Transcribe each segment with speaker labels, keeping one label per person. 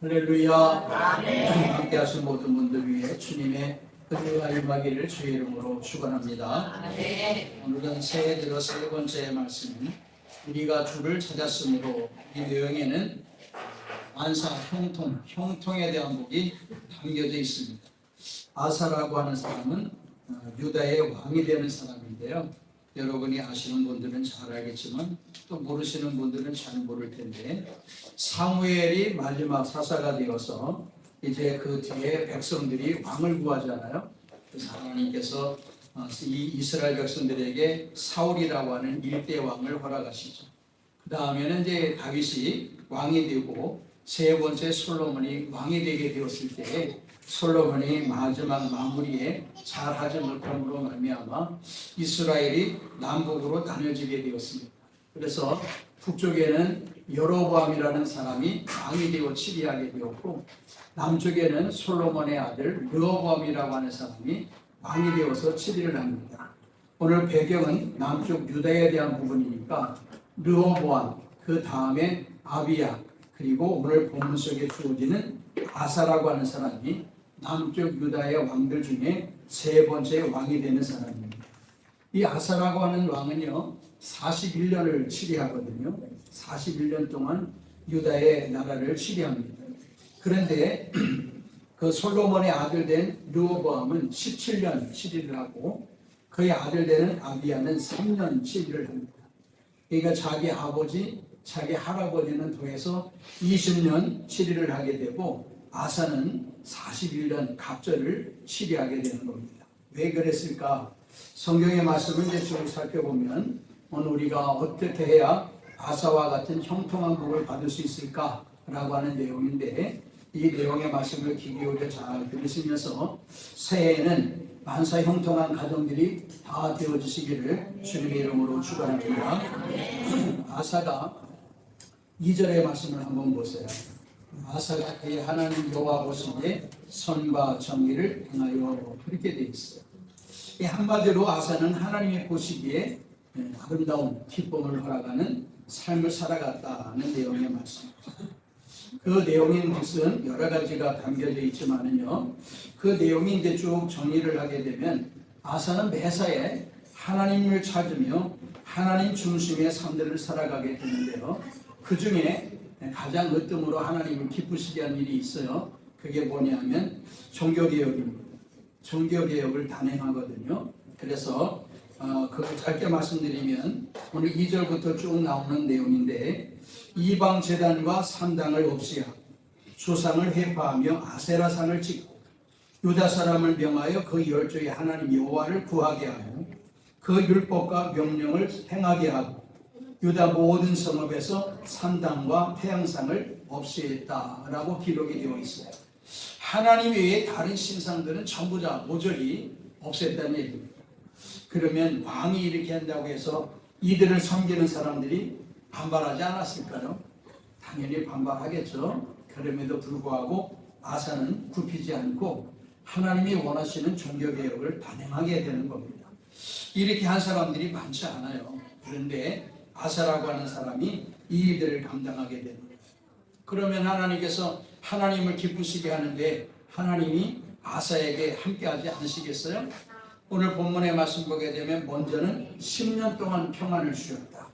Speaker 1: 할렐루야. 함께 하신 모든 분들 위해 주님의 은혜가 임하기를 주의 이름으로 축원합니다. 오늘은 새해 들어 세 번째 말씀은 우리가 주를 찾았으므로, 이 내용에는 안사, 형통에 대한 복이 담겨져 있습니다. 아사라고 하는 사람은 유다의 왕이 되는 사람인데요. 여러분이 아시는 분들은 잘 알겠지만 또 모르시는 분들은 잘 모를 텐데, 사무엘이 마지막 사사가 되어서 이제 그 뒤에 백성들이 왕을 구하잖아요. 그래서 하나님께서 이 이스라엘 백성들에게 사울이라고 하는 일대 왕을 허락하시죠. 그 다음에는 이제 다윗이 왕이 되고 세 번째 솔로몬이 왕이 되게 되었을 때, 솔로몬이 마지막 마무리에 잘하지 못함으로 말미암아 이스라엘이 남북으로 나눠지게 되었습니다. 그래서 북쪽에는 여로보암이라는 사람이 왕이 되어 치리하게 되었고, 남쪽에는 솔로몬의 아들 르호보암이라고 하는 사람이 왕이 되어서 치리를 합니다. 오늘 배경은 남쪽 유다에 대한 부분이니까 르호보암, 그 다음에 아비야, 그리고 오늘 본문 속에 주어지는 아사라고 하는 사람이 남쪽 유다의 왕들 중에 세 번째 왕이 되는 사람입니다. 이 아사라고 하는 왕은요 41년을 치리하거든요. 41년 동안 유다의 나라를 치리합니다. 그런데 그 솔로몬의 아들 된 르호보암은 17년 치리를 하고, 그의 아들 되는 아비야는 3년 치리를 합니다. 그러니까 자기 아버지, 자기 할아버지는 더해서 20년 치리를 하게 되고, 아사는 41년 갑절을 치리하게 되는 겁니다. 왜 그랬을까? 성경의 말씀을 이제 쭉 살펴보면 오늘 우리가 어떻게 해야 아사와 같은 형통한 복을 받을 수 있을까? 라고 하는 내용인데, 이 내용의 말씀을 귀 기울여 잘 들으시면서 새해에는 만사 형통한 가정들이 다 되어주시기를 주님의 이름으로 축원합니다. 아사가 2절의 말씀을 한번 보세요. 아사가 그의 하나님 여호와 보시기에 선과 정의를 행하여, 그렇게 되어 있어요. 한마디로 아사는 하나님의 보시기에 아름다운 기쁨을 허락하는 삶을 살아갔다는 내용의 말씀입니다. 그 내용인 것은 여러 가지가 담겨져 있지만은요, 그 내용이 이제 쭉 정리를 하게 되면 아사는 매사에 하나님을 찾으며 하나님 중심의 삶들을 살아가게 되는데요, 그 중에 가장 으뜸으로 하나님을 기쁘시게 한 일이 있어요. 그게 뭐냐면 종교개혁입니다. 종교개혁을 단행하거든요. 그래서 그걸 짧게 말씀드리면 오늘 2절부터 쭉 나오는 내용인데, 이방 제단과 산당을 없애하고 수상을 회파하며 아세라상을 짓고 유다 사람을 명하여 그 열조의 하나님 여호와를 구하게 하며 그 율법과 명령을 행하게 하고 유다 모든 성읍에서 산당과 태양상을 없애했다라고 기록이 되어 있어요. 하나님 외에 다른 신상들은 전부 다 모조리 없앴다는 얘기입니다. 그러면 왕이 이렇게 한다고 해서 이들을 섬기는 사람들이 반발하지 않았을까요? 당연히 반발하겠죠. 그럼에도 불구하고 아사는 굽히지 않고 하나님이 원하시는 종교개혁을 단행하게 되는 겁니다. 이렇게 한 사람들이 많지 않아요. 그런데 아사라고 하는 사람이 이 일들을 감당하게 되는 거예요. 그러면 하나님께서 하나님을 기쁘시게 하는데 하나님이 아사에게 함께하지 않으시겠어요? 오늘 본문의 말씀 보게 되면 먼저는 10년 동안 평안을 주셨다.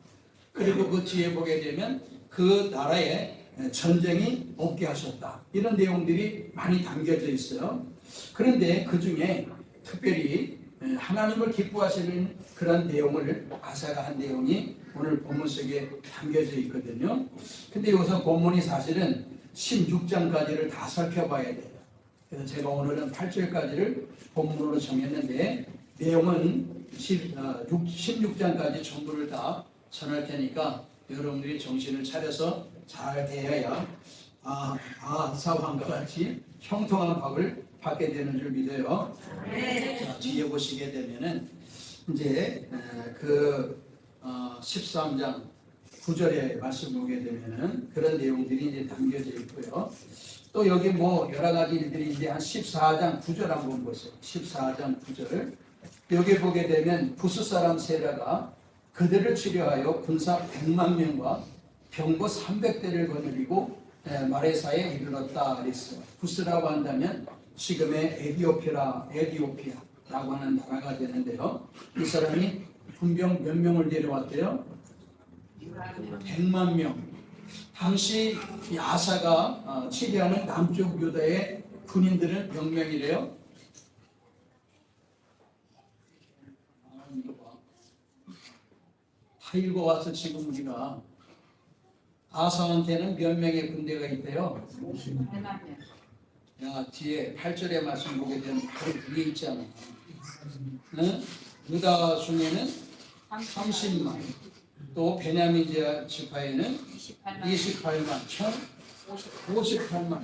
Speaker 1: 그리고 그 뒤에 보게 되면 그 나라에 전쟁이 없게 하셨다. 이런 내용들이 많이 담겨져 있어요. 그런데 그 중에 특별히 하나님을 기뻐하시는 그런 내용을 아사가 한 내용이 오늘 본문 속에 담겨져 있거든요. 근데 여기서 본문이 사실은 16장까지를 다 살펴봐야 돼요. 그래서 제가 오늘은 8절까지를 본문으로 정했는데, 내용은 16장까지 전부를 다 전할 테니까 여러분들이 정신을 차려서 잘 대해야 아사 왕과 같이 형통한 복을 받게 되는 줄 믿어요. 자, 뒤에 보시게 되면은 이제 그 13장 9절의 말씀 보게 되면은 그런 내용들이 이제 담겨져 있고요. 또 여기 뭐 여러 가지 일들이 이제 한 14장 9절 한번 보세요. 14장 9절. 여기 보게 되면 부스 사람 세라가 그들을 치료하여 군사 100만 명과 병거 300대를 거느리고 마레사에 이르렀다 그랬어요. 구스라고 한다면 지금의 에디오피아라고 하는 나라가 되는데요. 이 사람이 군병 몇 명을 데려왔대요? 100만 명. 당시 이 아사가 치리하는 남쪽 유다의 군인들은 몇 명이래요? 다 읽어와서 지금 우리가 아사한테는 몇 명의 군대가 있대요?
Speaker 2: 8만 명.
Speaker 1: 야, 뒤에 8절의 말씀 보게 되면 바로 위에 있잖아. 응? 유다 중에는 30만, 또 베냐민 지파에는 28만, 총 58만.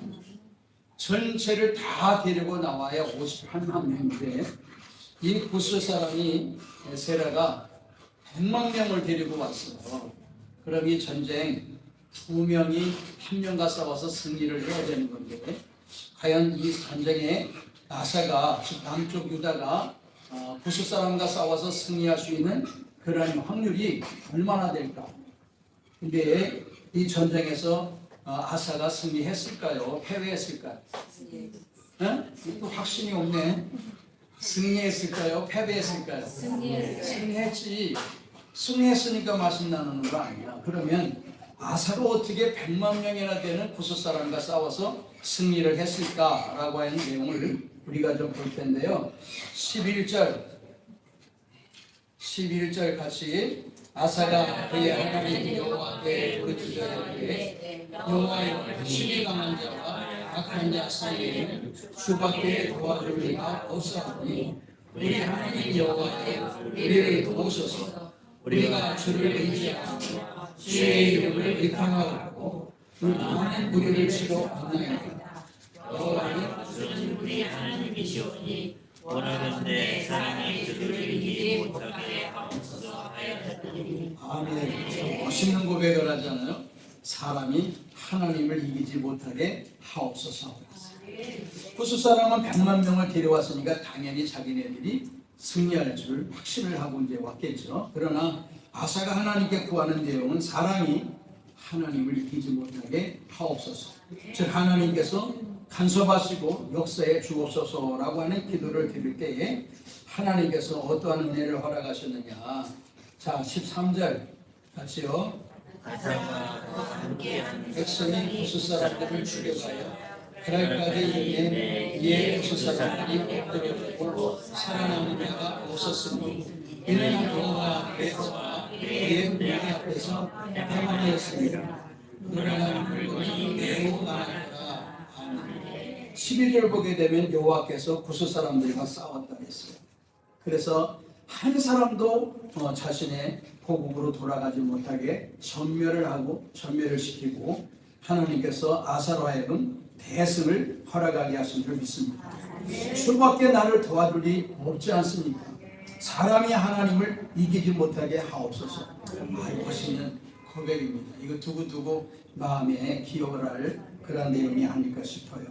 Speaker 1: 전체를 다 데리고 나와야 58만 명인데 이 구스 사람이 세라가 100만 명을 데리고 왔어요. 그럼 이 전쟁 2명이 한 명과 싸워서 승리를 해야 되는 건데 과연 이 전쟁에 아사가 즉 남쪽 유다가 구스 사람과 싸워서 승리할 수 있는 그러한 확률이 얼마나 될까? 근데 이 전쟁에서 아사가 승리했을까요? 패배했을까요? 또 확신이 없네. 승리했을까요? 패배했을까요? 승리했지. 승리했으니까 말씀 나누는 거 아니야. 그러면 아사가 어떻게 100만 명이나 되는 구스 사람과 싸워서 승리를 했을까라고 하는 내용을 우리가 좀 볼 텐데요. 11절 같이 아사가 그의 하나님 여호와께 부르짖으되 여호와여 힘이 강한 자와 악한 자 사이에는 주밖에 도와줄 리가 없사오니 우리 하나님 여호와여 우리를 도우소서. 우리가 주를 의지하고 주의 이름을 의탕하고 그 많은 무리를 치러 왔나이다. 여호와여
Speaker 3: 주는 우리 하나님이시오니 원하건대 사람이 주를 이기지 못하게 하옵소서 하였더니
Speaker 1: 아멘. 멋있는 고백을 하잖아요. 사람이 하나님을 이기지 못하게 하옵소서. 구스 사람은 100만 명을 데려왔으니까 당연히 자기네들이 승리할 줄 확신을 하고 이제 왔겠죠. 그러나 아사가 하나님께 구하는 내용은 사람이 하나님을 이기지 못하게 하옵소서. 즉 하나님께서 간섭하시고 역사에 주옵소서라고 하는 기도를 드릴 때에 하나님께서 어떠한 은혜를 허락하셨느냐. 자 13절 같이요.
Speaker 3: 아사와 함께한
Speaker 1: 백성이 구스 사람들을 죽여가요. 그날까지 이에 구스 사람들이 엎드려지고 살아남은 자가 없었으니 이는 여호와 앞에서와 그의 무리 앞에서 패망하였습니다. 그러나 물건이 매우 많았다. 12절 보게 되면 여호와께서 구스 사람들과 싸웠다 했어요. 그래서 한 사람도 자신의 고국으로 돌아가지 못하게 전멸을 시키고 하나님께서 아사로 하여금 대승을 허락하게 하신 줄 믿습니다. 주밖에 나를 도와줄 리 없지 않습니까? 사람이 하나님을 이기지 못하게 하옵소서. 멋있는 고백입니다. 이거 두고두고 마음에 기억을 할 그런 내용이 아닐까 싶어요.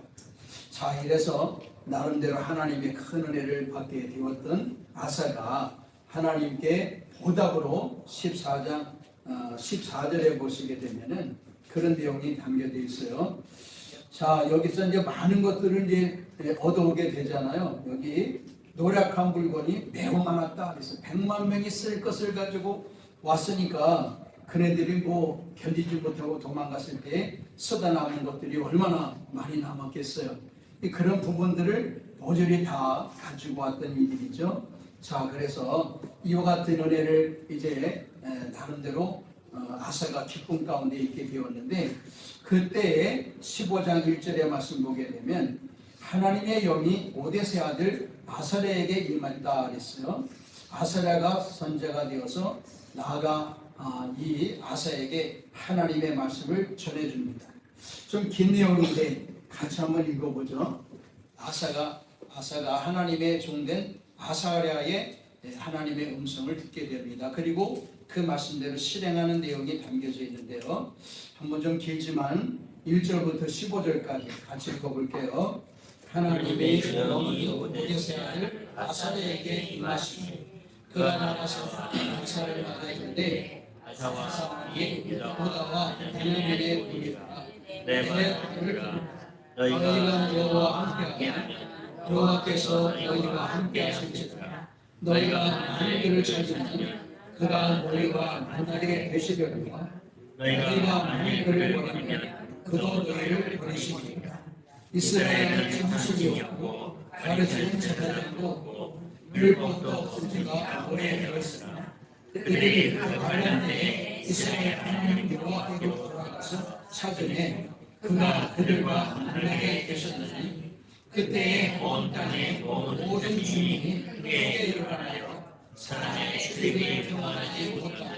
Speaker 1: 자, 이래서 나름대로 하나님의 큰 은혜를 받게 되었던 아사가 하나님께 보답으로 14절에 보시게 되면은 그런 내용이 담겨져 있어요. 자, 여기서 이제 많은 것들을 이제 얻어오게 되잖아요. 여기 노력한 물건이 매우 많았다. 그래서 100만 명이 쓸 것을 가지고 왔으니까 그네들이 뭐 견디지 못하고 도망갔을 때 쓰다 남은 것들이 얼마나 많이 남았겠어요. 그런 부분들을 모조리 다 가지고 왔던 일이죠. 자, 그래서 이와 같은 은혜를 이제 나름대로 아사가 기쁨 가운데 있게 되었는데 그때에 15장 1절의 말씀 보게 되면 하나님의 영이 오데세 아들 아사랴에게 임했다 그랬어요. 아사랴가 선자가 되어서 나아가 이 아사에게 하나님의 말씀을 전해줍니다. 좀 긴 내용인데 같이 한번 읽어보죠. 아사가 하나님의 종된 아사랴의 하나님의 음성을 듣게 됩니다. 그리고 그 말씀대로 실행하는 내용이 담겨져 있는데요. 한번 좀 길지만 1절부터 15절까지 같이 읽어볼게요. 하나님의 영이 오데세 아들 아사랴에게 임하시니 그가 나가서 아사를 막았는데 아사와 이 유다와 베냐민의 무리가
Speaker 3: 내 말을
Speaker 1: 너희가 여호와 함께하면 여호와께서 너희가 함께하실지라. 너희가 만일 그를 찾으면 그가 너희와 만나게 되시려니와 너희가 만일 그를 버리면 그도 너희를 버리시리라. 이스라엘은 참으심이 없고 가르치는 제사장도 없고 율법도 없은 지가 오래되었으나 그들이 그 말한 때에 이스라엘 하나님 여호와께로 돌아가서 찾으매 그가 그들과 만나게 되셨느니 그때에 온 땅의 모든 주민이 크게 일어나여 사람의 출입을 평안하지 못하며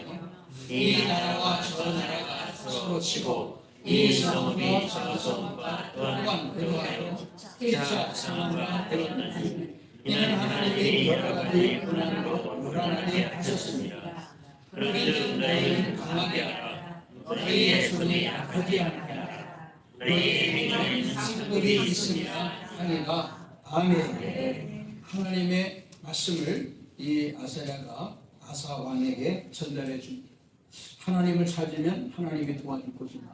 Speaker 1: 이 나라와 저 나라가 서로 치고 이 성읍이 저 성읍과 또한 그러하여 피차 상황과 되었느니 이는 하나님이 여러 가지 고난으로 요란하게 하셨습니다. 그러기를 너희는 강하게 하라. 너희의 손이 약하지 않게 하라. 너희의 행위는 상급이 있으니라 하니라. 아멘. 하나님의 말씀을 이 아사야가 아사 왕에게 전달해 줍니다. 하나님을 찾으면 하나님이 도와줄 것이나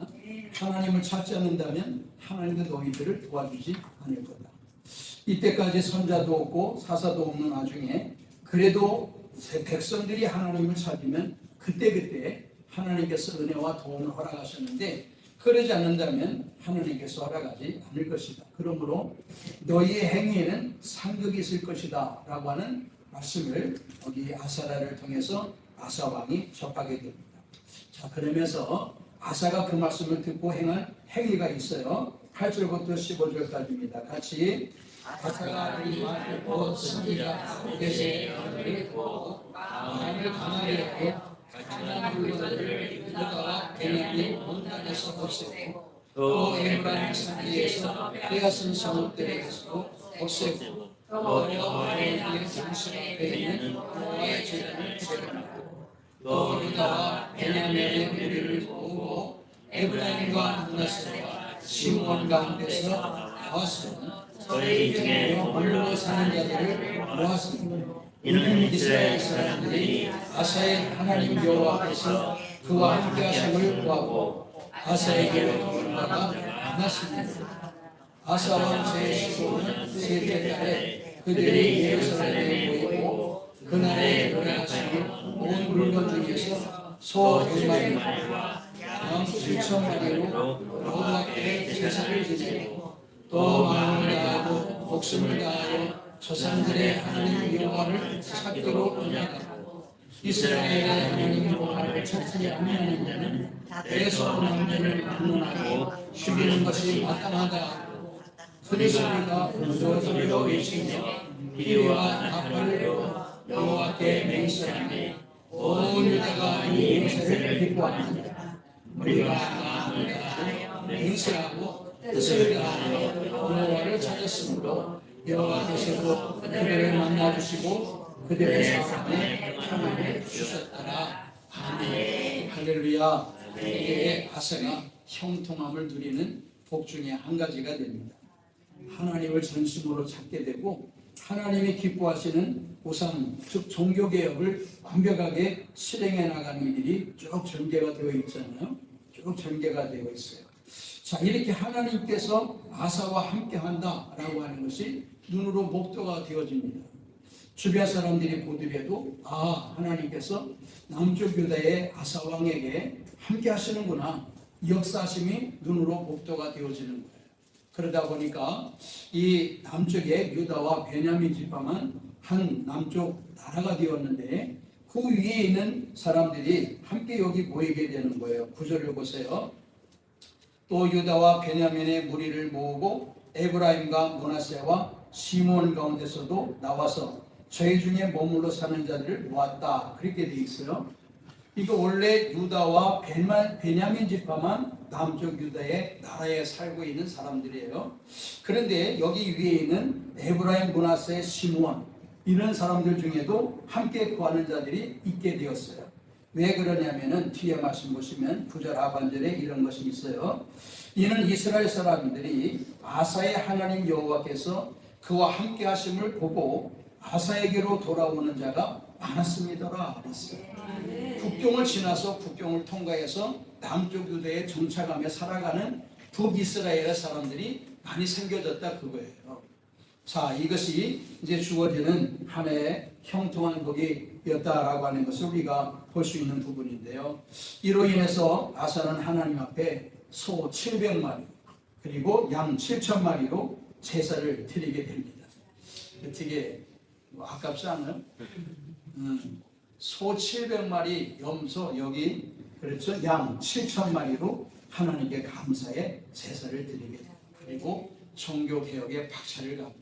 Speaker 1: 하나님을 찾지 않는다면 하나님도 너희들을 도와주지 않을 거다. 이때까지 선자도 없고 사사도 없는 와중에 그래도 백성들이 하나님을 찾으면 그때그때 하나님께서 은혜와 도움을 허락하셨는데 그러지 않는다면 하나님께서 허락하지 않을 것이다. 그러므로 너희의 행위에는 상극이 있을 것이다 라고 하는 말씀을 여기 아사야를 통해서 아사 왕이 접하게 됩니다. 자, 그러면서 아사가 그 말씀을 듣고 행한 행위가 있어요. 8절부터 15절까지입니다. 같이 아사가 이 말을 듣고 선지자 오벳의 얼굴을 보고 마음을 강하게 하여 가난한 물건들을 유다와 베냐민 온 땅에서 없애고 또 에브라임 산지에서 빼앗은 성읍들에게서도 없애고 또 여호와의 장식 앞에 있는 여호와의 제단을 제거하고 또 유다와 베냐민의 무리를 모으고 에브라임과 므낫세와 시므온 가운데서 나왔으며 저희 중에 홀로 사는 자들을 모았습니다. 이는 이스라엘 사람들이 아사의 하나님 여호와께서 그와 함께하심을 구하고 아사에게로 돌아가 만났습니다. 아사 왕 제15년 셋째 달에 그들이 예루살렘에 모이고 그날에 노래하시며 온 물건 중에서 소 100마리와 양 7,000마리로 여호와께 제사를 지내고 또 마음을 다하고 목숨을 다하여 조상들의 하나님 여호와를 찾기로 언약하고 이스라엘의 하나님 여호와를 찾지 아니하는 자는 대소 남편을 막론하고 죽이는 것이 마땅하다. 큰 소리가 온도 소리로 외치며 비리와 나팔을 여호와께 맹세하며 온 유다가 이 맹세를 기뻐합니다. 우리가 마음을 다하여 맹세하고 뜻을 다하여 여호와를 찾았으므로 여호와께서도 그들을 만나주시고 그들의 삶에 평안을 주셨더라. 아멘. 할렐루야. 이게 아사가 형통함을 누리는 복 중에 한 가지가 됩니다. 하나님을 전심으로 찾게 되고 하나님이 기뻐하시는 우상, 즉 종교개혁을 완벽하게 실행해 나가는 일이 쭉 전개가 되어 있잖아요. 쭉 전개가 되어 있어요. 자, 이렇게 하나님께서 아사와 함께 한다라고 하는 것이 눈으로 목도가 되어집니다. 주변 사람들이 보더라도 하나님께서 남쪽 유다의 아사 왕에게 함께 하시는구나. 역사심이 눈으로 목도가 되어지는 거예요. 그러다 보니까 이 남쪽의 유다와 베냐민 지파만 한 남쪽 나라가 되었는데 그 위에 있는 사람들이 함께 여기 모이게 되는 거예요. 9절을 보세요. 또 유다와 베냐민의 무리를 모으고 에브라임과 므낫세와 시므온 가운데서도 나와서 저희 중에 머물러 사는 자들을 모았다. 그렇게 돼 있어요. 이거 원래 유다와 베냐민 지파만 남쪽 유다의 나라에 살고 있는 사람들이에요. 그런데 여기 위에 있는 에브라임, 므낫세, 시므온 이런 사람들 중에도 함께 구하는 자들이 있게 되었어요. 왜 그러냐면은 뒤에 말씀 보시면 9절 하반절에 이런 것이 있어요. 이는 이스라엘 사람들이 아사의 하나님 여호와께서 그와 함께 하심을 보고 아사에게로 돌아오는 자가 많았습니다라 그랬어요. 국경을 지나서 국경을 통과해서 남쪽 유대에 정착하며 살아가는 북이스라엘 사람들이 많이 생겨졌다 그거예요. 자, 이것이 이제 주어지는 한 해의 형통한 복이었다라고 하는 것을 우리가 볼 수 있는 부분인데요. 이로 인해서 아사는 하나님 앞에 소 700마리 그리고 양 7,000마리로 제사를 드리게 됩니다. 어떻게 아깝지 않아요? 소 700마리, 염소 여기 그렇죠? 양 7,000마리로 하나님께 감사의 제사를 드리게 됩니다. 그리고 종교개혁에 박차를 갑니다.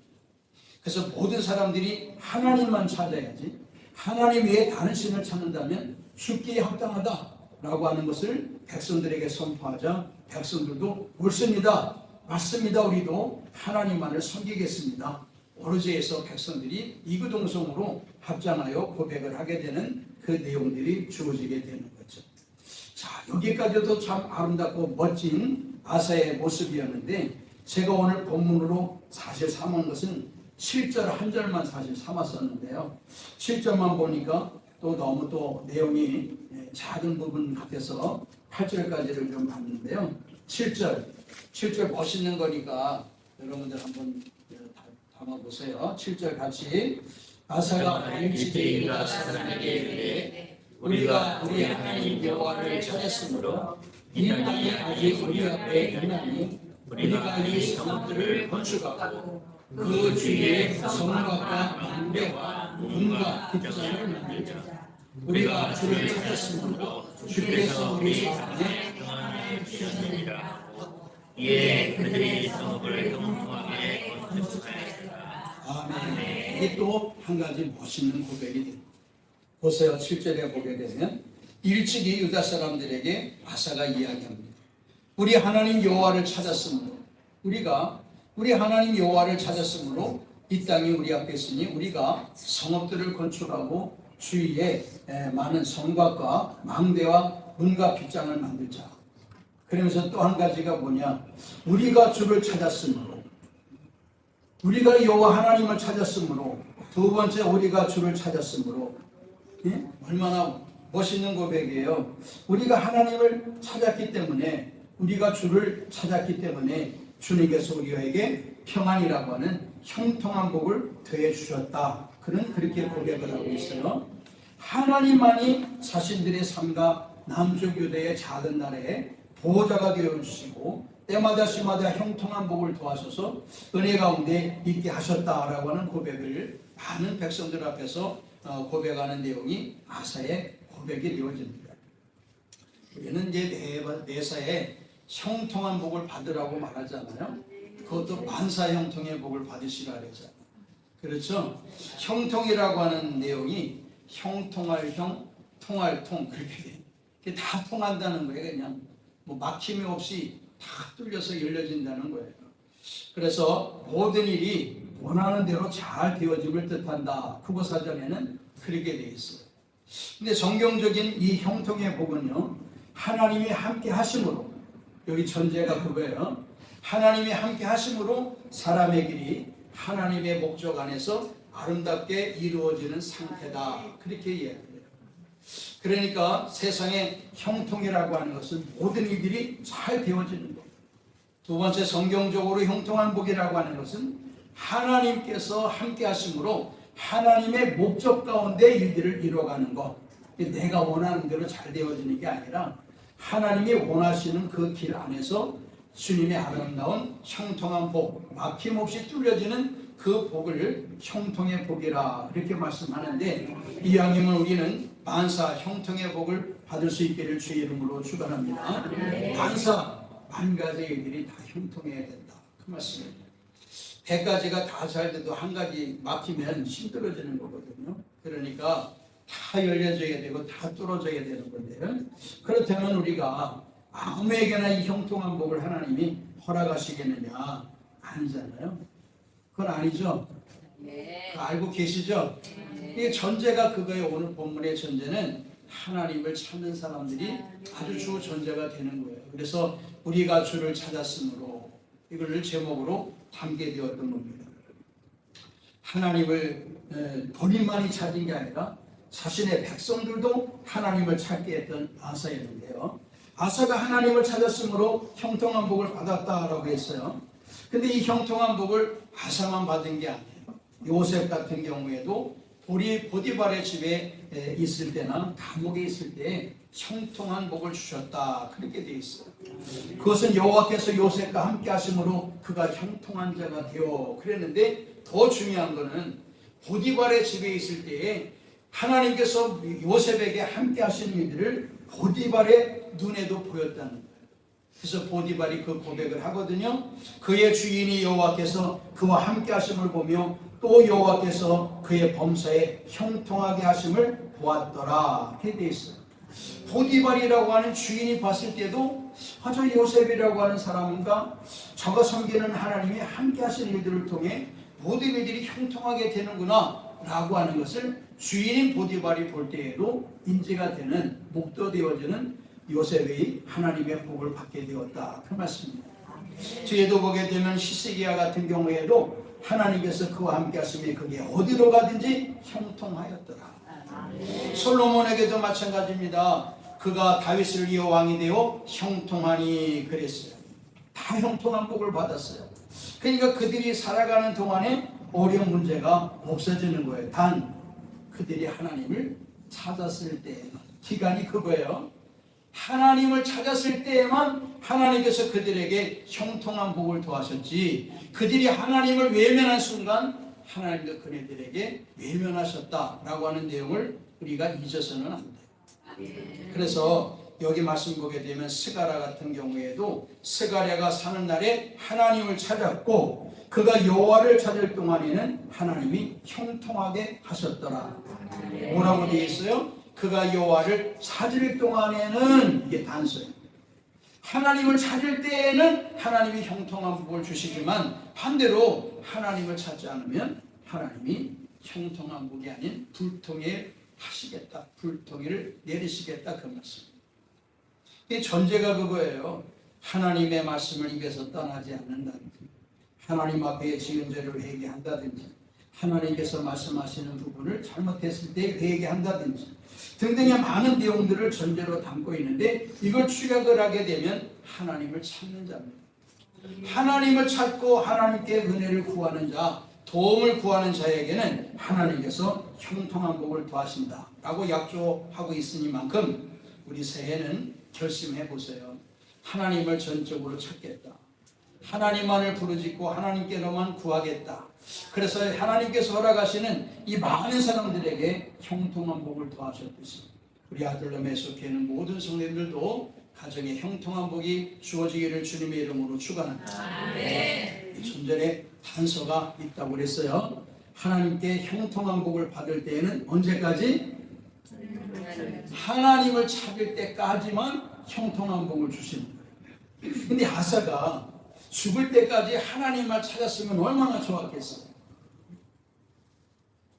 Speaker 1: 그래서 모든 사람들이 하나님만 찾아야지 하나님 외에 다른 신을 찾는다면 죽기에 합당하다라고 하는 것을 백성들에게 선포하자 백성들도 옳습니다. 맞습니다. 우리도 하나님만을 섬기겠습니다. 오르지에서 백성들이 이구동성으로 합장하여 고백을 하게 되는 그 내용들이 주어지게 되는 거죠. 자, 여기까지도 참 아름답고 멋진 아사의 모습이었는데 제가 오늘 본문으로 사실 삼은 것은 7절 한 절만 사실 삼았었는데요. 7절만 보니까 또 너무 또 내용이 작은 부분 같아서 8절까지를 좀 봤는데요. 7절 멋있는 거니까 여러분들 한번 담아보세요. 7절 같이 아사가 일찍이라 사람에게 이르되 우리가 우리 하나님 여호와를 찾았으므로 이 땅이 아직 우리 앞에 있나니 우리가 이 성들을 건축하고 그 주위에 성곽과 망대와 문과 빗장을 만들자. 우리가 주를 찾았으므로 주께서 우리 안에
Speaker 3: 평안을 주셨느니라. 이에 그들이 성읍을 형통하게 건축하였다.
Speaker 1: 아멘. 이게 또 한 가지 멋있는 고백이 됩니다. 보세요. 7절에 보게 되면 일찍이 유다 사람들에게 아사가 이야기합니다. 우리 하나님 여호와를 찾았으므로 우리 하나님 여호와를 찾았으므로 이 땅이 우리 앞에 있으니 우리가 성읍들을 건축하고 주위에 많은 성곽과 망대와 문과 빗장을 만들자. 그러면서 또 한 가지가 뭐냐? 우리가 주를 찾았으므로 우리가 여호와 하나님을 찾았으므로 두 번째 우리가 주를 찾았으므로 예? 얼마나 멋있는 고백이에요. 우리가 하나님을 찾았기 때문에 우리가 주를 찾았기 때문에 주님께서 우리에게 평안이라고 하는 형통한 복을 더해 주셨다. 그는 그렇게 고백을 하고 있어요. 하나님만이 자신들의 삶과 남쪽 유대의 작은 나라에 보호자가 되어 주시고 때마다 시마다 형통한 복을 도와셔서 은혜 가운데 있게 하셨다라고 하는 고백을 많은 백성들 앞에서 고백하는 내용이 아사의 고백이 되어집니다. 우리는 이제 매사에 형통한 복을 받으라고 말하잖아요. 그것도 만사 형통의 복을 받으시라 그러잖아요. 그렇죠? 형통이라고 하는 내용이 형통할 형, 통할 통 그렇게 돼. 그게 다 통한다는 거예요. 그냥 뭐 막힘이 없이 다 뚫려서 열려진다는 거예요. 그래서 모든 일이 원하는 대로 잘 되어짐을 뜻한다. 국어사전에는 그렇게 돼 있어요. 근데 성경적인 이 형통의 복은요, 하나님이 함께 하심으로, 여기 전제가 그거예요. 하나님이 함께 하심으로 사람의 길이 하나님의 목적 안에서 아름답게 이루어지는 상태다. 그렇게 이야기해요. 그러니까 세상의 형통이라고 하는 것은 모든 일들이 잘 되어지는 것. 두 번째, 성경적으로 형통한 복이라고 하는 것은 하나님께서 함께 하심으로 하나님의 목적 가운데 일들을 이루어가는 것. 내가 원하는 대로 잘 되어지는 게 아니라 하나님이 원하시는 그 길 안에서 주님의 아름다운 형통한 복, 막힘없이 뚫려지는 그 복을 형통의 복이라 이렇게 말씀하는데, 이왕이면 우리는 만사 형통의 복을 받을 수 있기를 주의 이름으로 축원합니다. 만사 만가지의 일들이 다 형통해야 된다, 그 말씀입니다. 100가지가 다 잘 돼도 한 가지 막히면 힘들어지는 거거든요. 그러니까 다 열려져야 되고 다 뚫어져야 되는 건데요. 그렇다면 우리가 아무에게나 이 형통한 복을 하나님이 허락하시겠느냐? 아니잖아요. 그건 아니죠. 네. 알고 계시죠? 이 전제가 그거예요. 오늘 본문의 전제는 하나님을 찾는 사람들이 아주 주 전제가 되는 거예요. 그래서 우리가 주를 찾았으므로 이걸 제목으로 담게 되었던 겁니다. 하나님을 본인만이 찾은 게 아니라 자신의 백성들도 하나님을 찾게 했던 아사였는데요. 아사가 하나님을 찾았으므로 형통한 복을 받았다라고 했어요. 근데 이 형통한 복을 아사만 받은 게 아니에요. 요셉 같은 경우에도 보디발의 집에 있을 때나 감옥에 있을 때 형통한 복을 주셨다, 그렇게 되어 있어요. 그것은 여호와께서 요셉과 함께 하심으로 그가 형통한 자가 되어 그랬는데, 더 중요한 것은 보디발의 집에 있을 때에 하나님께서 요셉에게 함께 하시는 일들을 보디발의 눈에도 보였다는 거예요. 그래서 보디발이 그 고백을 하거든요. 그의 주인이 여호와께서 그와 함께 하심을 보며 또 여호와께서 그의 범사에 형통하게 하심을 보았더라, 이렇게 되어 있어요. 보디발이라고 하는 주인이 봤을 때도 저 요셉이라고 하는 사람과 저가 섬기는 하나님이 함께 하시는 일들을 통해 모든 일들이 형통하게 되는구나 라고 하는 것을 주인인 보디발이 볼 때에도 인지가 되는, 목도되어지는 요셉의 하나님의 복을 받게 되었다, 그 말씀입니다. 뒤에도 보게 되면 히스기야 같은 경우에도 하나님께서 그와 함께 하심에 그게 어디로 가든지 형통하였더라. 솔로몬에게도 마찬가지입니다. 그가 다윗을 이어 왕이 되어 형통하니 그랬어요. 다 형통한 복을 받았어요. 그러니까 그들이 살아가는 동안에 어려운 문제가 없어지는 거예요. 단 그들이 하나님을 찾았을 때에만, 기간이 그거예요. 하나님을 찾았을 때에만 하나님께서 그들에게 형통한 복을 더하셨지, 그들이 하나님을 외면한 순간 하나님도 그네들에게 외면하셨다라고 하는 내용을 우리가 잊어서는 안 돼요. 그래서 여기 말씀 보게 되면 스가랴 같은 경우에도 스가랴가 사는 날에 하나님을 찾았고 그가 여호와를 찾을 동안에는 하나님이 형통하게 하셨더라. 뭐라고 되어 있어요? 그가 여호와를 찾을 동안에는, 이게 단서예요. 하나님을 찾을 때에는 하나님이 형통한 복을 주시지만 반대로 하나님을 찾지 않으면 하나님이 형통한 복이 아닌 불통일 하시겠다, 불통일을 내리시겠다, 그 말씀. 이 전제가 그거예요. 하나님의 말씀을 입에서 떠나지 않는다든지, 하나님 앞에 지은 죄를 회개한다든지, 하나님께서 말씀하시는 부분을 잘못했을 때 회개한다든지 등등의 많은 내용들을 전제로 담고 있는데, 이걸 축약을 하게 되면 하나님을 찾는 자입니다. 하나님을 찾고 하나님께 은혜를 구하는 자, 도움을 구하는 자에게는 하나님께서 형통한 복을 더하신다 라고 약조하고 있으니만큼 우리 새해는 결심해 보세요. 하나님을 전적으로 찾겠다, 하나님만을 부르짖고 하나님께로만 구하겠다. 그래서 하나님께서 허락하시는 이 많은 사람들에게 형통한 복을 더하셨듯이 우리 아들놈에 속해 있는 모든 성도들도 가정에 형통한 복이 주어지기를 주님의 이름으로 축원합니다. 전절에 단서가 있다고 그랬어요. 하나님께 형통한 복을 받을 때에는 언제까지? 하나님을 찾을 때까지만 형통한 복을 주시는 거예요. 근데 아사가 죽을 때까지 하나님만 찾았으면 얼마나 좋았겠어요.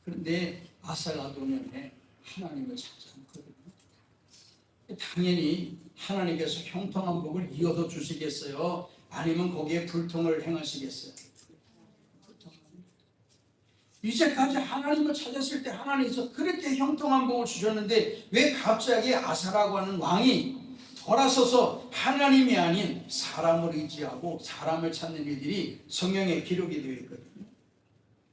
Speaker 1: 그런데 아사가 노년에 하나님을 찾지 않거든요. 당연히 하나님께서 형통한 복을 이어서 주시겠어요? 아니면 거기에 불통을 행하시겠어요? 이제까지 하나님을 찾았을 때 하나님께서 그렇게 형통한 복을 주셨는데 왜 갑자기 아사라고 하는 왕이 돌아서서 하나님이 아닌 사람을 의지하고 사람을 찾는 일들이 성경에 기록이 되어 있거든요.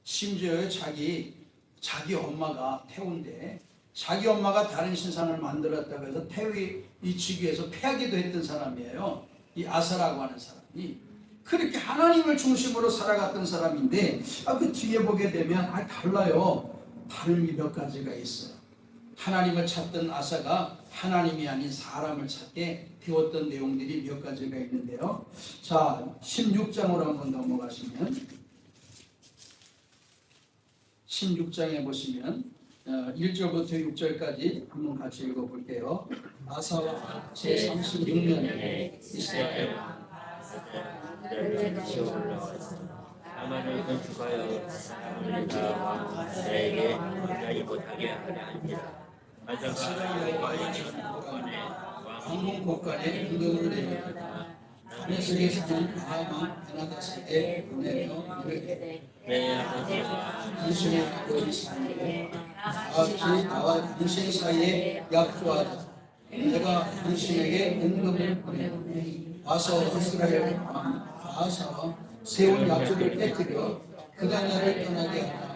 Speaker 1: 심지어 자기 엄마가 태우인데 자기 엄마가 다른 신상을 만들었다고 해서 태우의 이 직위에서 패하기도 했던 사람이에요. 이 아사라고 하는 사람이 그렇게 하나님을 중심으로 살아갔던 사람인데 그 뒤에 보게 되면 달라요. 다른 몇 가지가 있어요. 하나님을 찾던 아사가 하나님이 아닌 사람을 찾게 되었던 내용들이 몇 가지가 있는데요. 자, 16장으로 한번 넘어가시면 16장에 보시면 1절부터 6절까지 한번 같이 읽어볼게요. 아사와 제36년에 이스라엘
Speaker 3: 나만을 건축하여 나에게 왕자이 못하게 하리라. 아사가 여호와의 전국간에
Speaker 1: 왕궁 곳간에 임금을 내렸다. 다메섹에 사는 나아만 베나다스에게 보내며 이르되
Speaker 3: 내 아버지와
Speaker 1: 당신의 아버지 사이에 나와 당신 사이에 약조하자. 내가 당신에게 은금을 보내오니 와서 이스라엘 왕 아하사와 세운 약속을 깨뜨려 그가 나를 떠나게 하라.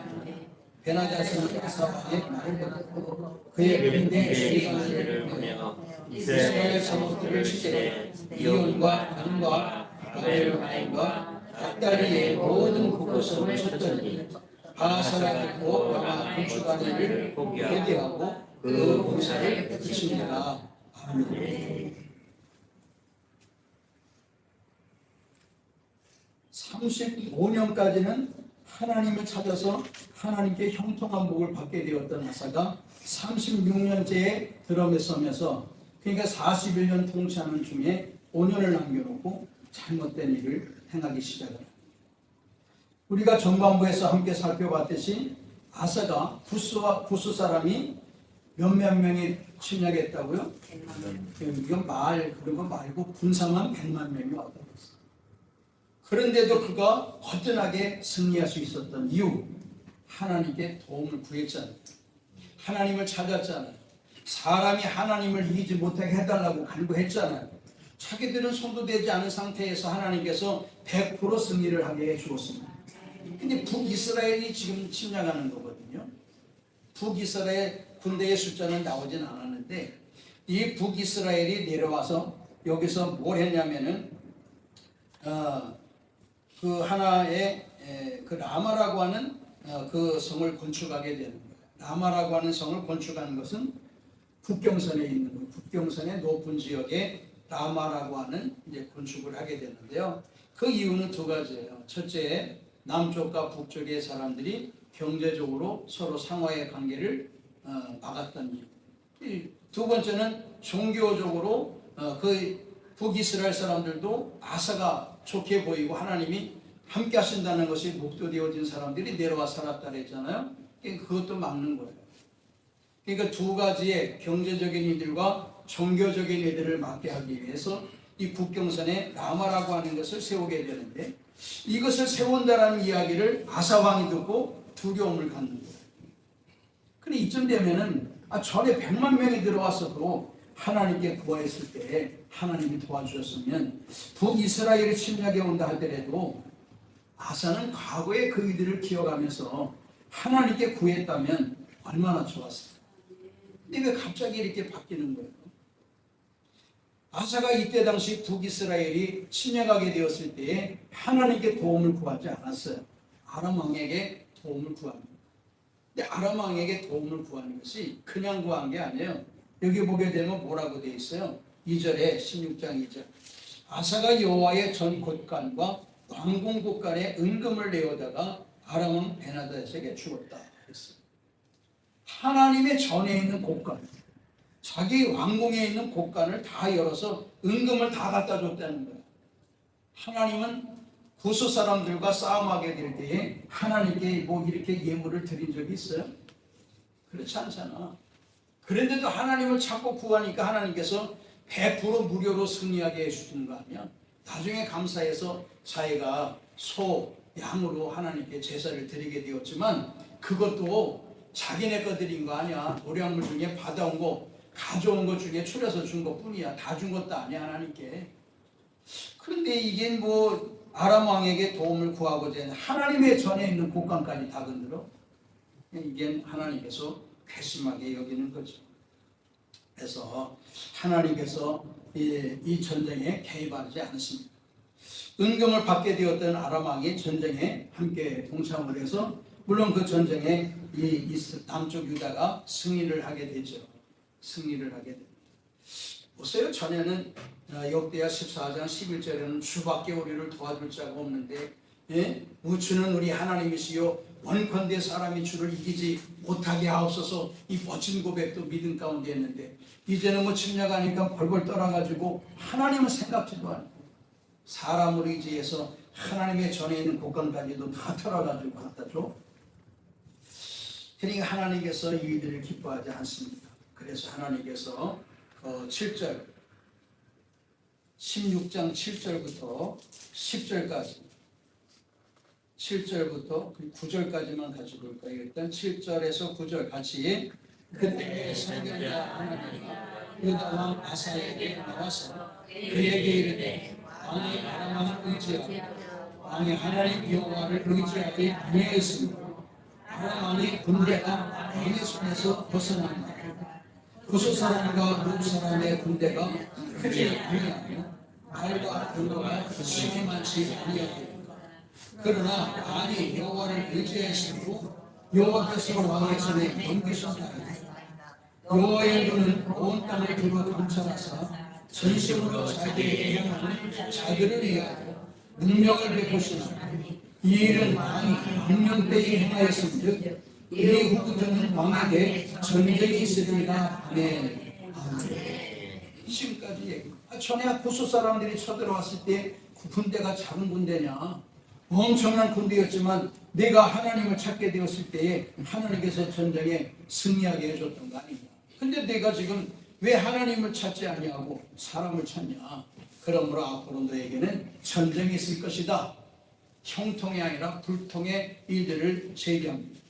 Speaker 1: 베나다스는 아사 왕의 말을 듣고 그의 군대 수리관을 보내어 이스라엘 성읍들을 치되 이온과 단과 바벨론과 앗다리의 모든 곳곳을 쳤더니 아하사가 듣고 영화 건축하는 일을 회개하고 그 공사를 그치니라. 아멘. 35년까지는 하나님을 찾아서 하나님께 형통한 복을 받게 되었던 아사가 36년째에 드럼에 서면서, 그러니까 41년 통치하는 중에 5년을 남겨놓고 잘못된 일을 행하기 시작합니다. 우리가 전반부에서 함께 살펴봤듯이 아사가 부스 사람이 몇몇 명이 침략했다고요? 이건 그런 거 말고 군사만 100만 명이 왔다고 했어요. 그런데도 그가 허전하게 승리할 수 있었던 이유, 하나님께 도움을 구했잖아요. 하나님을 찾았잖아요. 사람이 하나님을 이기지 못하게 해달라고 간구했잖아요. 자기들은 손도 대지 않은 상태에서 하나님께서 100% 승리를 하게 해주었습니다. 근데 북이스라엘이 지금 침략하는 거거든요. 북이스라엘 군대의 숫자는 나오진 않았는데, 이 북이스라엘이 내려와서 여기서 뭘 했냐면은 그 하나의 그 라마라고 하는 그 성을 건축하게 되는 거예요. 라마라고 하는 성을 건축하는 것은 북경선에 있는 거예요. 북경선의 높은 지역에 라마라고 하는 이제 건축을 하게 되는데요. 그 이유는 두 가지예요. 첫째, 남쪽과 북쪽의 사람들이 경제적으로 서로 상호의 관계를 막았던 이유. 두 번째는 종교적으로 그 북이스라엘 사람들도 아사가 좋게 보이고 하나님이 함께 하신다는 것이 목도되어진 사람들이 내려와 살았다 그랬잖아요. 그것도 막는 거예요. 그러니까 두 가지의 경제적인 이들과 종교적인 이들을 막게 하기 위해서 이 북경선에 라마라고 하는 것을 세우게 되는데, 이것을 세운다라는 이야기를 아사 왕이 듣고 두려움을 갖는 거예요. 근데 이쯤 되면은 전에 100만 명이 들어왔어도 하나님께 구하였을 때 하나님이 도와주셨으면 북이스라엘이 침략해 온다 하더라도 아사는 과거의 그 일들을 기억하면서 하나님께 구했다면 얼마나 좋았을까. 근데 왜 갑자기 이렇게 바뀌는 거예요? 아사가 이때 당시 북이스라엘이 침략하게 되었을 때에 하나님께 도움을 구하지 않았어요. 아람 왕에게 도움을 구합니다. 근데 아람 왕에게 도움을 구하는 것이 그냥 구한 게 아니에요. 여기 보게 되면 뭐라고 되어 있어요? 2절에 16장 2절. 아사가 여호와의 전 곳간과 왕궁 곳간에 은금을 내어다가 아람 왕 베나다스에게 주었다 그랬어요. 하나님의 전에 있는 곳간, 자기 왕궁에 있는 곳간을 다 열어서 은금을 다 갖다 줬다는 거예요. 하나님은 구스 사람들과 싸움하게 될 때에 하나님께 뭐 이렇게 예물을 드린 적이 있어요? 그렇지 않잖아. 그런데도 하나님을 찾고 구하니까 하나님께서 100% 무료로 승리하게 해주는 거 아니야? 나중에 감사해서 자기가 소, 양으로 하나님께 제사를 드리게 되었지만 그것도 자기네 거 드린 거 아니야. 노량물 중에 받아온 거, 가져온 것 중에 추려서 준 것 뿐이야. 다 준 것도 아니야, 하나님께. 그런데 이게 뭐 아람 왕에게 도움을 구하고자 했는데 하나님의 전에 있는 곳간까지 다 건드려? 이게 하나님께서 괘씸하게 여기는 거죠. 그래서 하나님께서 이 전쟁에 개입하지 않습니다. 은금을 받게 되었던 아람 왕이 전쟁에 함께 동참을 해서 물론 그 전쟁에 이 남쪽 유다가 승리를 하게 되죠. 승리를 하게 됩니다. 보세요. 전에는 역대하 14장 11절에는 주밖에 우리를 도와줄 자가 없는데 주는 우리 하나님이시요 원컨대 사람이 주를 이기지 못하게 하옵소서, 이 멋진 고백도 믿음 가운데 했는데 이제는 뭐 침략하니까 벌벌 떨어가지고 하나님은 생각지도 않고 사람을 의지해서 하나님의 전에 있는 곳간까지도 다 털어가지고 갖다 줘. 그러니까 하나님께서 이들을 기뻐하지 않습니다. 그래서 하나님께서 7절 16장 7절부터 10절까지 7절부터 9절까지만 같이 볼까요? 일단 7절에서 9절 같이 그때 선견자 하나님과 유다 왕 아사에게 나와서 그에게 이르되 왕이 아람왕을 의지하고 왕이 하나님 여호와를 의지하지 아니하였으므로 아람 왕의 군대가 왕의 손에서 벗어난다. 구스 사람과 룹 사람의 군대가 크지 아니하며 말과 군도가 심히 많지 아니하였다. 그러나 왕이 여호와를 의지하였으므로 여호와께서 왕의 손에 넘기셨다. 여호와의 눈은 온 땅을 두루 감찰하사 전심으로 자기의 행하는 자들을 위하여 능력을 베푸시나 이 일은 왕이 망령 때에 행하였음즉 이 후부터는 왕에게 전쟁이 있으리라. 아멘. 지금까지 얘기. 전에 구스 사람들이 쳐들어왔을 때 그 군대가 작은 군대냐? 엄청난 군대였지만 내가 하나님을 찾게 되었을 때에 하나님께서 전쟁에 승리하게 해줬던 거 아니냐? 근데 내가 지금 왜 하나님을 찾지 아니하고 사람을 찾냐? 그러므로 앞으로 너에게는 전쟁이 있을 것이다. 형통이 아니라 불통의 일들을 제기합니다.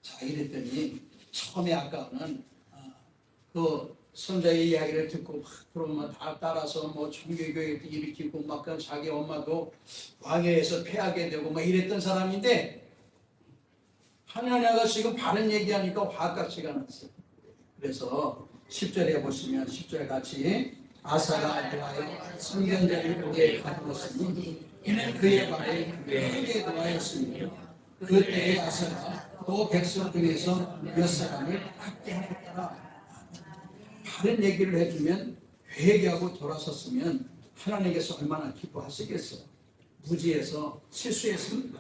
Speaker 1: 자, 이랬더니 처음에 아까는 그 손자의 이야기를 듣고 그러면 다 따라서 뭐 종교교회도 일으키고 막 자기 엄마도 왕위에서 패하게 되고 막 이랬던 사람인데 하나님과 지금 바른 얘기하니까 화같이가 났어요. 그래서 10절에 보시면 10절 같이 아사가 도하여 선견자를 보게 가두었으니 이는 그의 발에 크게 도하였으며 그때에 아사가 또 백성 중에서 몇 사람을 학대하였더라. 바른 얘기를 해주면 회개하고 돌아섰으면 하나님께서 얼마나 기뻐하시겠어요. 무지해서 실수했습니다.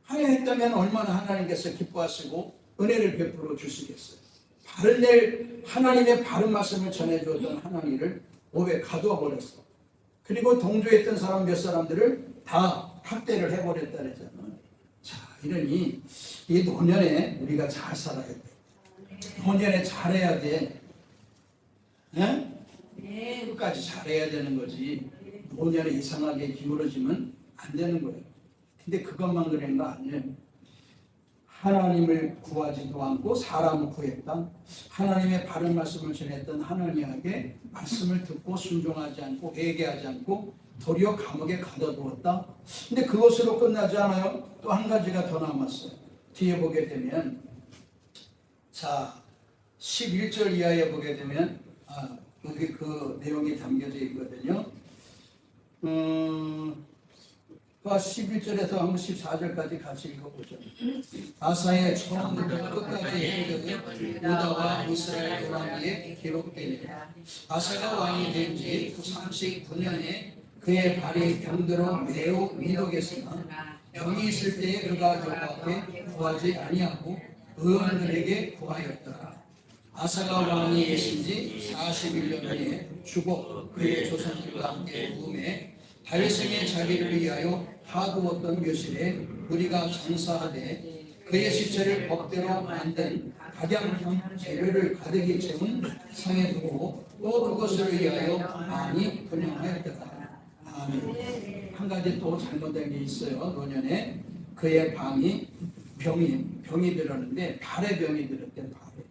Speaker 1: 하였다면 얼마나 하나님께서 기뻐하시고 은혜를 베풀어 주시겠어요. 바른 일, 하나님의 바른 말씀을 전해주었던 하나님을 오해 가두어 버렸어. 그리고 동조했던 사람 몇 사람들을 다 학대를 해버렸다 그랬잖아요. 자, 이러니 이 노년에 우리가 잘 살아야 돼. 노년에 잘해야 돼. 네? 끝까지 잘해야 되는 거지. 노년에 이상하게 기울어지면 안 되는 거예요. 근데 그것만 그런 거 아니에요. 하나님을 구하지도 않고 사람을 구했다. 하나님의 바른 말씀을 전했던 하나님에게 말씀을 듣고 순종하지 않고 회개하지 않고 도리어 감옥에 가둬두었다. 근데 그것으로 끝나지 않아요. 또 한 가지가 더 남았어요. 뒤에 보게 되면 자 11절 이하에 보게 되면 여기 그 내용이 담겨져 있거든요. 11절에서 한번 14절까지 같이 읽어보죠. 아사의 처음부터 끝까지 행적은 유다와 이스라엘 왕위에 기록되니라. 아사가 왕이 된 지 39년에 그의 발이 병들어 매우 위독했으나 병이 있을 때에 그가 여호와 앞에 구하지 아니하고 의원들에게 구하였더라. 아사가 왕이 계신 지 41년에 죽어 그의 조상들과 함께 누움에 다윗에게 자기를 위하여 하두었던 묘실에 우리가 장사하되 그의 시체를 법대로 만든 각양형 재료를 가득히 채운 상에 두고 또 그것을 위하여 많이 분양하였더라. 아멘. 한 가지 또 잘못된 게 있어요. 노년에 그의 병이 들었는데 발에 병이 들었대. 발에.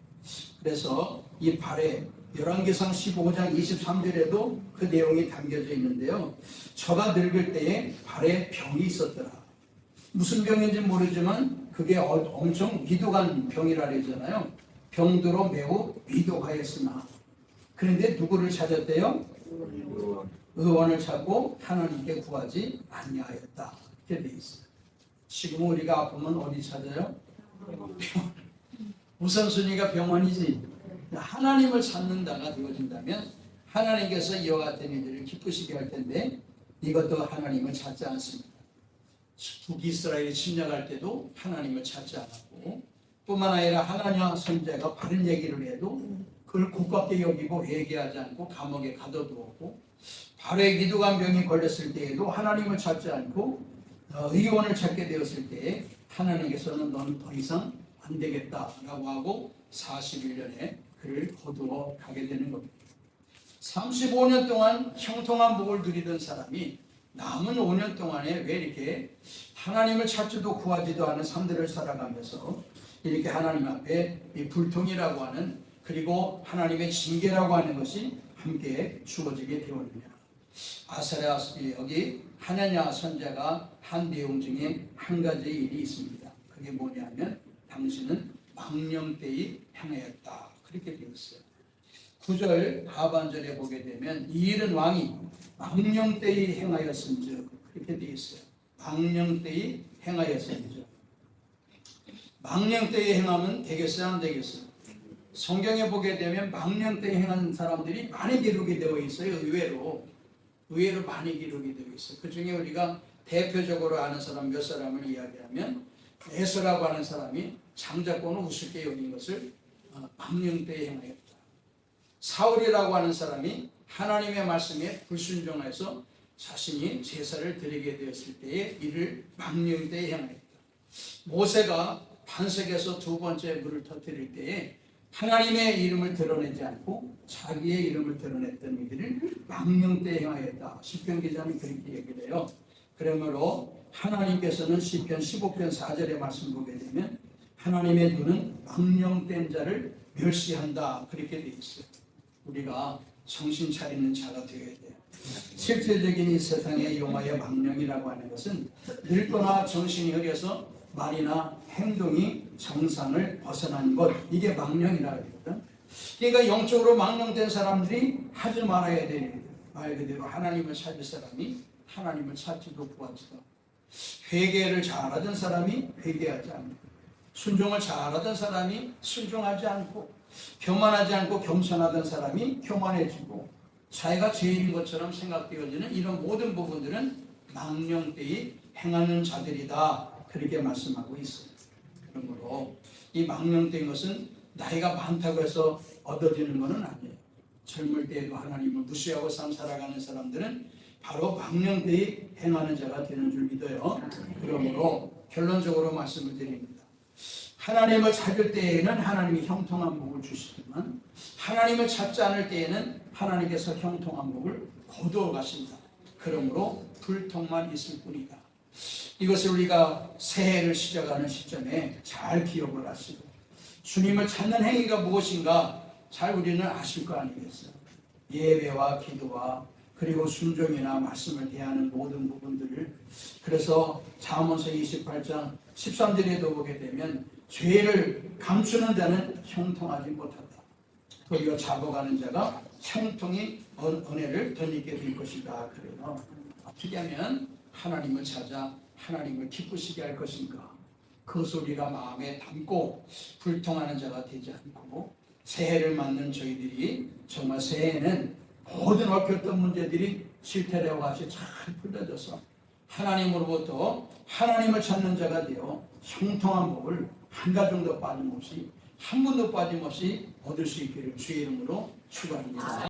Speaker 1: 그래서 이 발에 열왕기상 15장 23절에도 그 내용이 담겨져 있는데요. 저가 늙을 때에 발에 병이 있었더라. 무슨 병인지 모르지만 그게 엄청 위독한 병이라 그러잖아요. 병들어 매우 위독하였으나 그런데 누구를 찾았대요? 의원을 찾고 하나님께 구하지 아니하였다. 이렇게 돼 있어요. 지금 우리가 아프면 어디 찾아요? 우선순위가 병원이지. 하나님을 찾는다가 되어진다면 하나님께서 이와 같은 일들을 기쁘시게 할 텐데 이것도 하나님을 찾지 않습니다. 북이스라엘이 침략할 때도 하나님을 찾지 않았고 뿐만 아니라 하나냐 선지자가 바른 얘기를 해도 그걸 고깝게 여기고 회개하지 않고 감옥에 가둬두었고 발에 위독한 병이 걸렸을 때에도 하나님을 찾지 않고 의원을 찾게 되었을 때에 하나님께서는 너는 더 이상 안 되겠다라고 하고 41년에 그를 거두어 가게 되는 겁니다. 35년 동안 형통한 복을 누리던 사람이 남은 5년 동안에 왜 이렇게 하나님을 찾지도 구하지도 않은 삶들을 살아가면서 이렇게 하나님 앞에 이 불통이라고 하는 그리고 하나님의 징계라고 하는 것이 함께 주어지게 되었느냐. 아사랴 여기 하나냐 선자가 한 내용 중에 한 가지 일이 있습니다. 그게 뭐냐면 당신은 망령되이 행하였다. 그렇게 되었어요. 9절 하반절에 보게 되면 이 일은 왕이 망령되이 행하였은즉 그렇게 되어 있어요. 망령되이 행하였은즉. 망령되이 행하면 되겠어요, 안 되겠어요? 성경에 보게 되면 망령되이 행하는 사람들이 많이 기록이 되어 있어요. 의외로 많이 기록이 되어 있어요. 그 중에 우리가 대표적으로 아는 사람 몇 사람을 이야기하면 에서라고 하는 사람이 장자권을 우습게 여긴 것을 망령되이 행하였다. 사울이라고 하는 사람이 하나님의 말씀에 불순종해서 자신이 제사를 드리게 되었을 때에 이를 망령되이 행하였다. 모세가 반석에서 두 번째 물을 터뜨릴 때에 하나님의 이름을 드러내지 않고 자기의 이름을 드러냈던 이들을 망령되이 행하였다. 시편 기자는 그렇게 얘기를 해요. 그러므로 하나님께서는 시편 15편 4절의 말씀 보게 되면 하나님의 눈은 망령된 자를 멸시한다. 그렇게 되어 있어요. 우리가 정신 차리는 자가 되어야 돼요. 실질적인 이 세상의 용어의 망령이라고 하는 것은 늙거나 정신이 흐려서 말이나 행동이 정상을 벗어난 것, 이게 망령이라고 하거든. 그러니까 영적으로 망령된 사람들이 하지 말아야 되는 말 그대로 하나님을 찾을 사람이 하나님을 찾지도 구하지도, 회개를 잘하던 사람이 회개하지 않고, 순종을 잘하던 사람이 순종하지 않고, 교만하지 않고 겸손하던 사람이 교만해지고, 자기가 죄인인 것처럼 생각되어지는 이런 모든 부분들은 망령되이 행하는 자들이다. 그렇게 말씀하고 있어요. 그러므로 이 망령된 것은 나이가 많다고 해서 얻어지는 것은 아니에요. 젊을 때에도 하나님을 무시하고 살아가는 사람들은 바로 망령되이 행하는 자가 되는 줄 믿어요. 그러므로 결론적으로 말씀을 드립니다. 하나님을 찾을 때에는 하나님이 형통한 복을 주시지만 하나님을 찾지 않을 때에는 하나님께서 형통한 복을 거두어 가신다. 그러므로 불통만 있을 뿐이다. 이것을 우리가 새해를 시작하는 시점에 잘 기억을 하시고 주님을 찾는 행위가 무엇인가 잘 우리는 아실 거 아니겠어요? 예배와 기도와 그리고 순종이나 말씀을 대하는 모든 부분들을, 그래서 잠언서 28장 13절에도 보게 되면 죄를 감추는 자는 형통하지 못한다. 도리어 잡아가는 자가 형통이 은혜를 덧입게 될 것이다. 그래요. 어떻게 하면 하나님을 찾아 하나님을 기쁘시게 할 것인가? 그것을 우리가 마음에 담고 불통하는 자가 되지 않고 새해를 맞는 저희들이 정말 새해에는 모든 얽혔던 문제들이 실태라고 같이 잘 풀려져서 하나님으로부터 하나님을 찾는 자가 되어 형통한 복을 한 가정도 빠짐없이 한 분도 빠짐없이 얻을 수 있기를 주의 이름으로 축원합니다.